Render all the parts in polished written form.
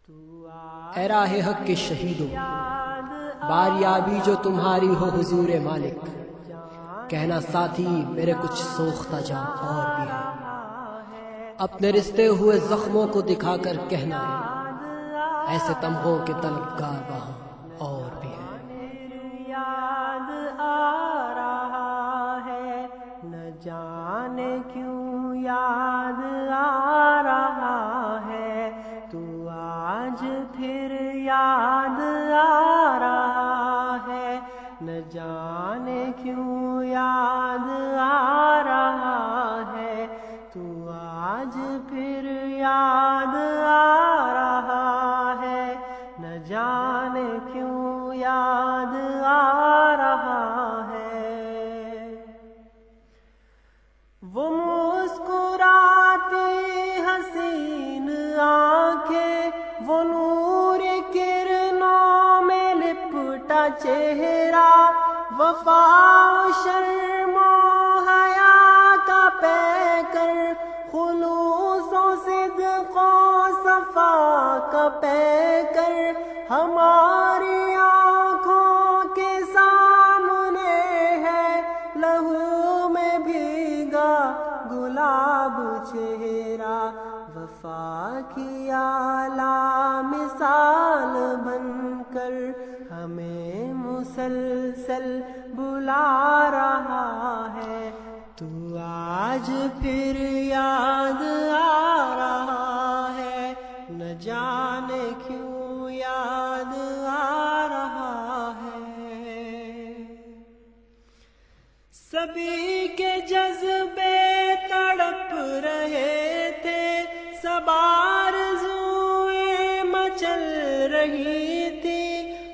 اے راہ حق کے شہیدوں، باریابی جو تمہاری ہو حضور مالک، کہنا ساتھی میرے کچھ سوختہ جاں اور بھی ہے، اپنے رشتے ہوئے زخموں کو دکھا کر کہنا ہے، ایسے تمغوں کے طلبگار وہاں اور بھی ہے۔ یاد آ رہا ہے نہ جانے کیوں یاد آ رہا ہے، تو آج پھر یاد آ رہا ہے، نہ جانے کیوں یاد آ رہا ہے، تو آج پھر یاد آ رہا ہے، نہ جانے کیوں یاد آ رہا ہے۔ وہ مسکراتی حسین آنکھیں، وہ نور کرنوں میں لپٹا چہرہ، وفا و شرم و حیا کا پیکر، خلوص و صدق و صفا کا پیکر، ہماری آنکھوں کے سامنے ہے، لہو میں بھیگا گلاب چہرہ، وفا کی اعلیٰ مثال بن کر ہمیں مسلسل بلا رہا ہے، تو آج پھر یاد آ رہا ہے، نہ جانے کیوں یاد آ رہا ہے۔ سبھی کے جذبے تڑپ رہے تھے، سب آرزوئیں مچل رہی تھی،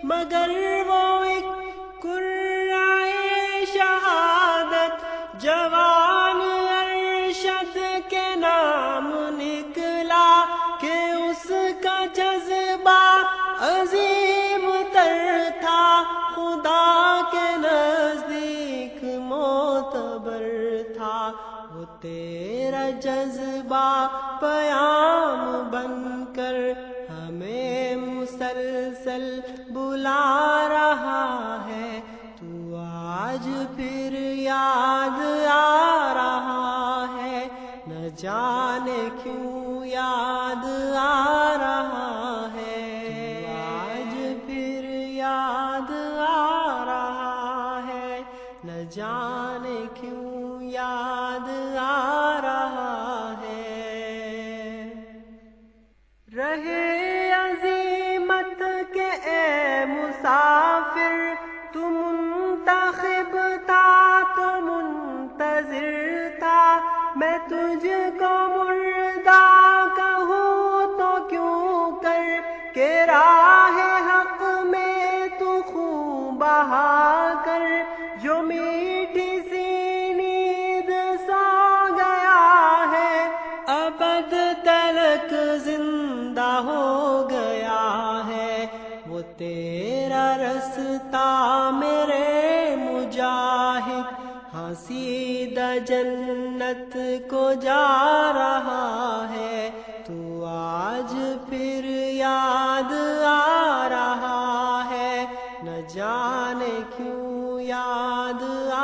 مگر وہ ایک قرعۂ شہادت جوان ارشد کے نام نکلا، کہ اس کا جذبہ عظیم تر تھا، خدا کے نزدیک معتبر تھا، وہ تیرا جذبہ پیام بن کر ہمیں مسلسل بلا رہا ہے، تو آج پھر یاد آ رہا ہے، نہ جانے کیوں یاد آ رہا ہے، تو آج پھر یاد آ رہا ہے، نہ جانے کیوں یاد آ رہا ہے۔ رہے عزیمت کے اے مسافر، تو منتخب تھا تو منتظر تھا، میں تجھ کو مردہ کہوں تو کیوں کر، کہ راہ حق میں تو خون بہا کر، جو میٹھی سی نیند سو گیا ہے، ابد تلک زندہ ہو گیا ہے، وہ تیرا رستہ میرے مجاہد، ہاں سیدھا جنت کو جا رہا ہے، تو آج پھر یاد آ رہا ہے، نہ جانے کیوں یاد آ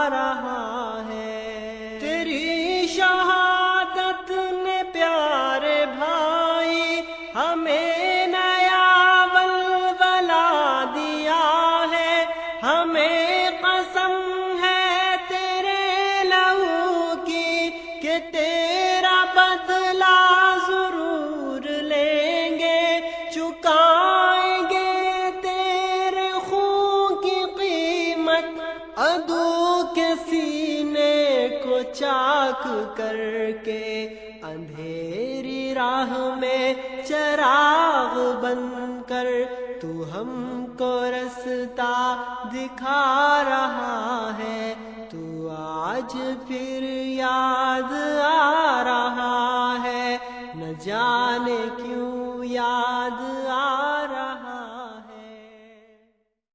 رہا ہے۔ تیری شہادت نے پیارے بھائی ہمیں نیا ولولہ دیا ہے، ہمیں قسم ہے تیرے لہو کی، کہ تیرا بدلہ ضرور لیں گے، چکائیں گے تیرے خون کی قیمت، عدو کے سینے کو چاک کر کے، اندھیری راہ میں چراغ بن کر، تو ہم کو رستہ دکھا رہا ہے، تو آج پھر یاد آ